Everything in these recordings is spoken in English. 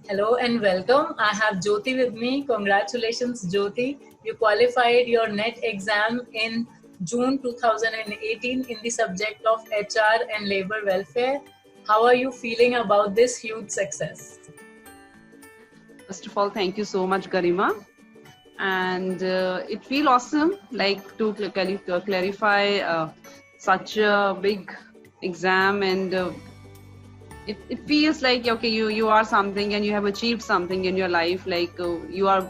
Hello and welcome. I have Jyoti with me. Congratulations, Jyoti. You qualified your NET exam in June 2018 in the subject of HR and labor welfare. How are you feeling about this huge success? First of all, thank you so much, Garima. And it feels awesome, like to clarify such a big exam, and it feels like okay, you are something, and you have achieved something in your life. Like you are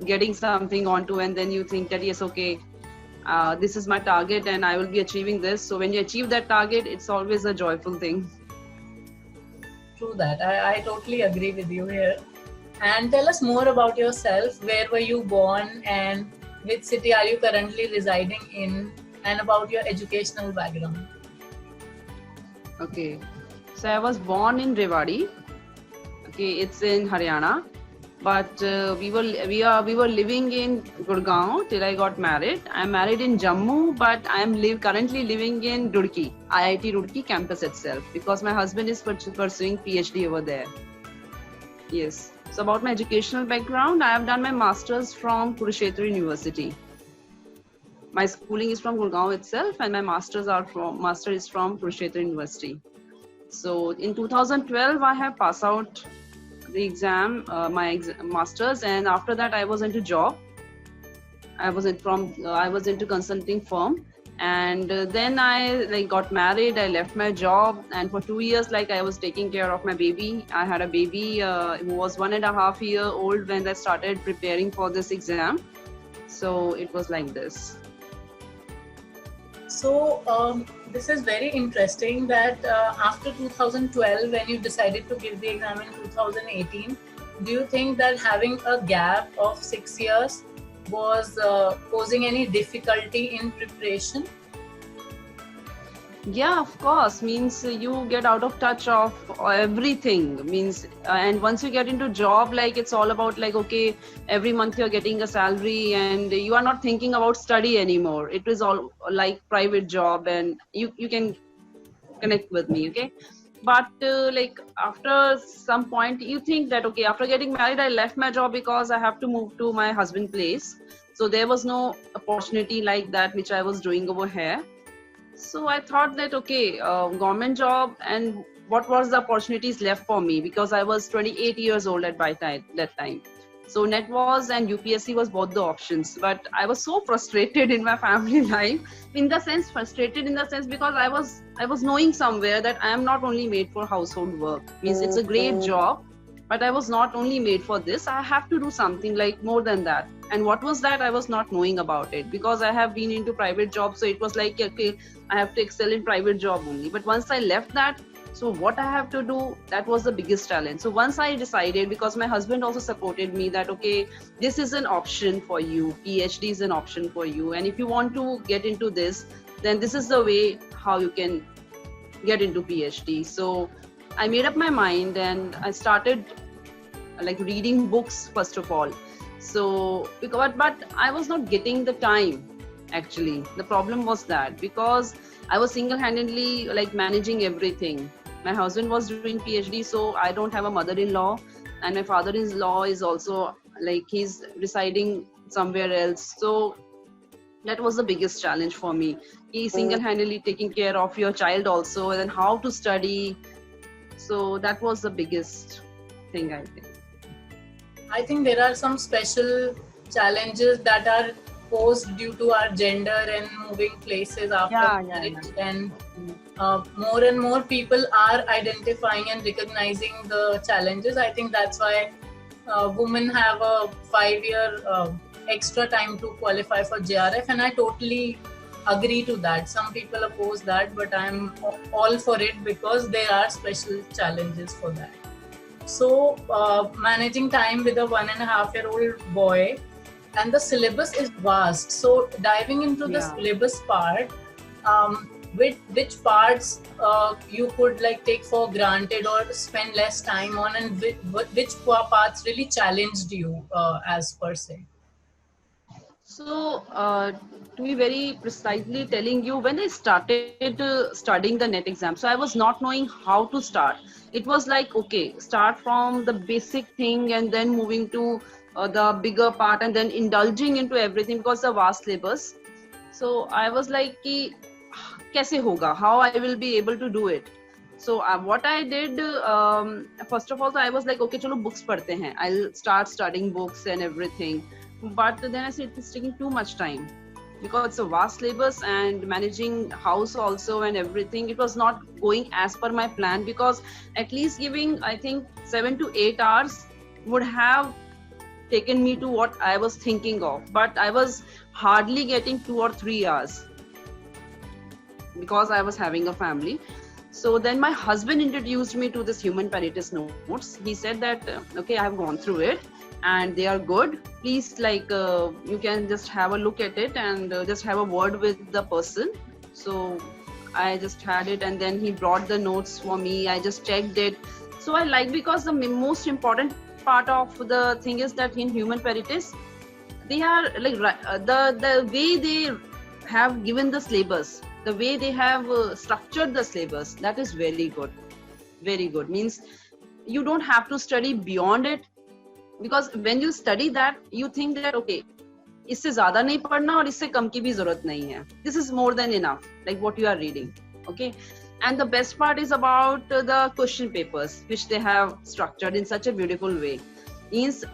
getting something onto, and then you think that yes, okay, this is my target, and I will be achieving this. So when you achieve that target, it's always a joyful thing. True that. I totally agree with you here. And tell us more about yourself. Where were you born and which city are you currently residing in, and about your educational background? Okay, so I was born in Rewari. Okay, it's in Haryana, but we were living in Gurgaon till I got married. I'm married in Jammu, but I'm currently living in Roorkee, IIT Roorkee campus itself, because my husband is pursuing PhD over there. Yes. So about my educational background, I have done my masters from Kurukshetra University. My schooling is from Gurgaon itself, and my master is from Kurukshetra University. So in 2012, I have passed out the exam, masters, and after that I was into job. I was into consulting firm, and then I got married. I left my job, and for 2 years I was taking care of my baby. I had a baby who was 1.5 years old when I started preparing for this exam. So it was like this. So this is very interesting that after 2012, when you decided to give the exam in 2018, do you think that having a gap of 6 years was posing any difficulty in preparation? Yeah, of course. Means you get out of touch of everything. Means and once you get into job, it's all about okay, every month you're getting a salary, and you are not thinking about study anymore. It is all like private job, and you can connect with me, okay? But after some point, you think that okay, after getting married, I left my job because I have to move to my husband's place. So there was no opportunity like that which I was doing over here. So I thought that okay, government job, and what was the opportunities left for me, because I was 28 years old at that time. So net was and UPSC was both the options, but I was so frustrated in my family life. Frustrated in the sense because I was knowing somewhere that I am not only made for household work. Means it's a great job, but I was not only made for this. I have to do something more than that. And what was that? I was not knowing about it, because I have been into private jobs. So it was like, okay, I have to excel in private job only. But once I left that, so what I have to do, that was the biggest challenge. So once I decided, because my husband also supported me, that okay, this is an option for you. PhD is an option for you. And if you want to get into this, then this is the way how you can get into PhD. So I made up my mind, and I started reading books first of all. So but I was not getting the time. Actually, the problem was that because I was single-handedly managing everything. My husband was doing PhD, so I don't have a mother-in-law, and my father-in-law is also he's residing somewhere else. So that was the biggest challenge for me. He single-handedly taking care of your child also, and then how to study. So that was the biggest thing, I think. I think there are some special challenges that are posed due to our gender and moving places after marriage. And more and more people are identifying and recognizing the challenges. I think that's why women have a 5-year extra time to qualify for JRF, and I totally agree to that. Some people oppose that, but I'm all for it because there are special challenges for that. So managing time with a 1.5-year-old boy, and the syllabus is vast. So diving into the syllabus part, which parts you could take for granted or spend less time on, and which parts really challenged you as per se? So, to be very precisely telling you, when I started studying the net exam, so I was not knowing how to start. It was like, okay, start from the basic thing and then moving to the bigger part and then indulging into everything because the vast syllabus. So I was like, कि, कैसे होगा? How I will be able to do it? So what I did, first of all, so I was like, okay, चलो books पढ़ते हैं. I'll start studying books and everything. But then I said it's taking too much time because it's a vast syllabus and managing house also and everything. It was not going as per my plan because at least giving, I think, 7 to 8 hours would have taken me to what I was thinking of. But I was hardly getting 2 or 3 hours because I was having a family. So then my husband introduced me to this Human Paritas notes. He said that, okay, I have gone through it and they are good. Please, like, you can just have a look at it and just have a word with the person. So I just had it and then he brought the notes for me. I just checked it. So I like, because the most important part of the thing is that in Human Paritas, they are like the way they have given the syllabus, the way they have structured the syllabus, that is very good. Very good. Means you don't have to study beyond it, because when you study that, you think that, okay, इससे ज़्यादा नहीं पढ़ना और इससे कम की भी ज़रूरत नहीं है. This is more than enough, like what you are reading. Okay. And the best part is about the question papers, which they have structured in such a beautiful way. Means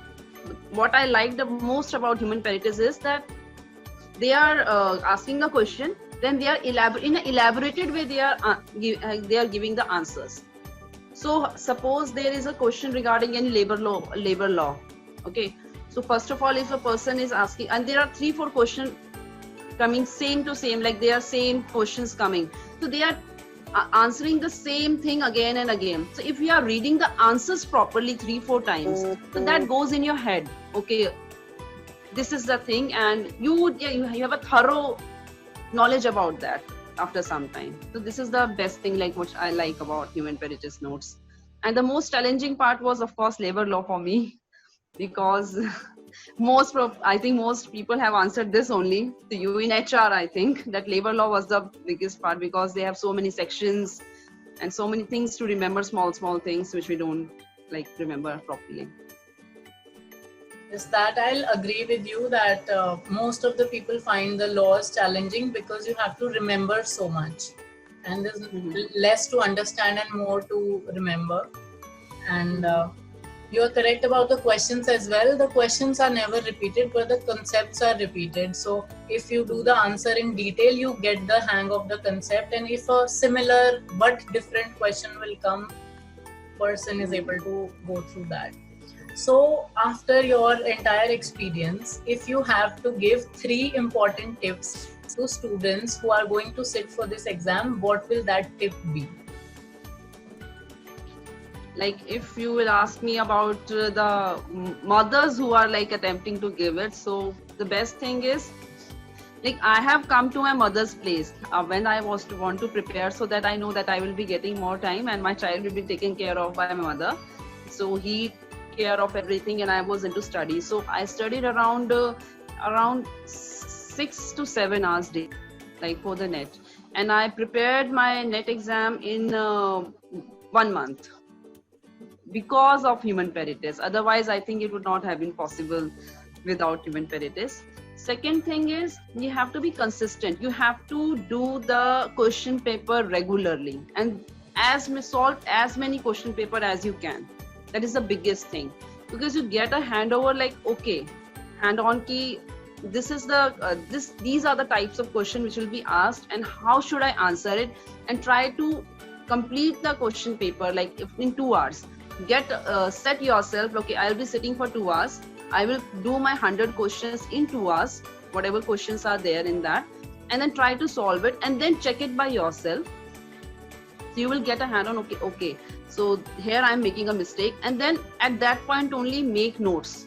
what I like the most about Human Paritas is that they are asking a question, then they are in an elaborated way they are giving the answers. So suppose there is a question regarding any labor law. Okay. So first of all, if a person is asking, and there are 3-4 questions coming same to same, like they are same questions coming. So they are answering the same thing again and again. So if you are reading the answers properly 3-4 times, so that goes in your head. Okay, this is the thing, and you have a thorough knowledge about that after some time. So this is the best thing, like which I like about Human Paritas notes. And the most challenging part was, of course, labor law for me, because I think most people have answered this only to you in HR. I think that labor law was the biggest part, because they have so many sections and so many things to remember, small things which we don't like remember properly. Is that I'll agree with you that most of the people find the laws challenging because you have to remember so much, and there's less to understand and more to remember. And you're correct about the questions as well. The questions are never repeated, but the concepts are repeated. So if you do the answer in detail, you get the hang of the concept. And if a similar but different question will come, person is able to go through that. So after your entire experience, if you have to give 3 important tips to students who are going to sit for this exam, what will that tip be? Like, if you will ask me about the mothers who are like attempting to give it, so the best thing is, like, I have come to my mother's place when I want to prepare, so that I know that I will be getting more time and my child will be taken care of by my mother. So he care of everything, and I was into study. So I studied around 6 to 7 hours a day, like for the net, and I prepared my net exam in 1 month because of Human Paritas. Otherwise, I think it would not have been possible without Human Paritas. Second thing is, you have to be consistent. You have to do the question paper regularly and solve as many question paper as you can. That is the biggest thing, because you get a handover, like, okay, hand on key, this is the these are the types of question which will be asked, and how should I answer it, and try to complete the question paper like in 2 hours. Get set yourself, okay, I'll be sitting for 2 hours. I will do my 100 questions in 2 hours, whatever questions are there in that, and then try to solve it, and then check it by yourself. So you will get a hand on, okay, so here I'm making a mistake, and then at that point only make notes.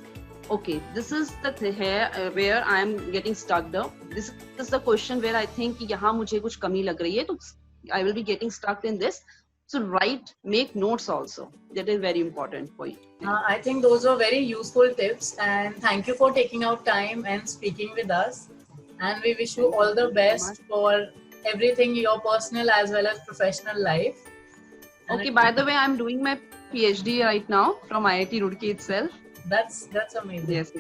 Okay, this is the here where I'm getting stuck up. This is the question where I think yahan mujhe kuch kami lag rahi hai, so I will be getting stuck in this. So write, make notes also. That is very important for you. I think those are very useful tips, and thank you for taking out time and speaking with us. And we wish you all the best for everything, your personal as well as professional life. Okay, by the way, I'm doing my PhD right now from IIT Roorkee itself. That's amazing. Yes.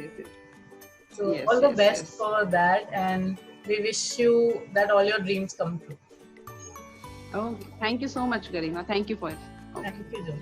So all the best for that, and we wish you that all your dreams come true. Oh, thank you so much, Garima. Thank you for it. Okay. Thank you, Joe.